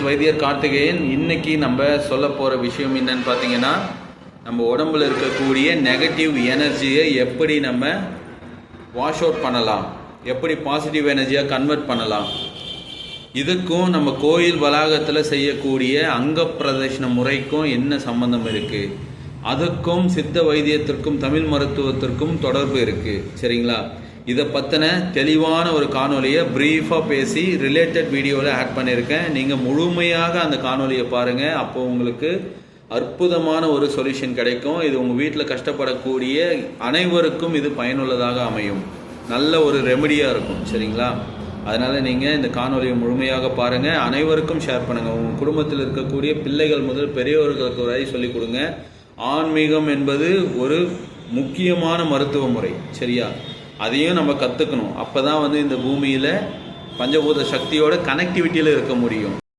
வைத்தியர் கார்த்திகேயன். இன்னைக்கு நம்ம சொல்ல போகிற விஷயம் என்னன்னு பார்த்தீங்கன்னா, நம்ம உடம்புல இருக்கக்கூடிய நெகட்டிவ் எனர்ஜியை எப்படி நம்ம வாஷ் அவுட் பண்ணலாம், எப்படி பாசிட்டிவ் எனர்ஜியாக கன்வெர்ட் பண்ணலாம். இதுக்கும் நம்ம கோயில் வளாகத்தில் செய்யக்கூடிய அங்க பிரதர்ஷன முறைக்கும் என்ன சம்பந்தம் இருக்குது, அதுக்கும் சித்த வைத்தியத்திற்கும் தமிழ் மருத்துவத்திற்கும் தொடர்பு இருக்குது. சரிங்களா? இதை பற்றின தெளிவான ஒரு காணொலியை ப்ரீஃபாக பேசி ரிலேட்டட் வீடியோவில் ஆட் பண்ணியிருக்கேன். நீங்கள் முழுமையாக அந்த காணொலியை பாருங்கள். அப்போ உங்களுக்கு அற்புதமான ஒரு சொல்யூஷன் கிடைக்கும். இது உங்கள் வீட்டில் கஷ்டப்படக்கூடிய அனைவருக்கும் இது பயனுள்ளதாக அமையும். நல்ல ஒரு ரெமடியாக இருக்கும். சரிங்களா? அதனால் நீங்கள் இந்த காணொலியை முழுமையாக பாருங்கள். அனைவருக்கும் ஷேர் பண்ணுங்கள். உங்கள் குடும்பத்தில் இருக்கக்கூடிய பிள்ளைகள் முதல் பெரியவர்களுக்கு வரை சொல்லிக் கொடுங்க. ஆன்மீகம் என்பது ஒரு முக்கியமான மருத்துவ முறை. சரியா? அதையும் நம்ம கற்றுக்கணும். அப்போ தான் இந்த பூமியில் பஞ்சபூத சக்தியோட கனெக்டிவிட்டியில் இருக்க முடியும்.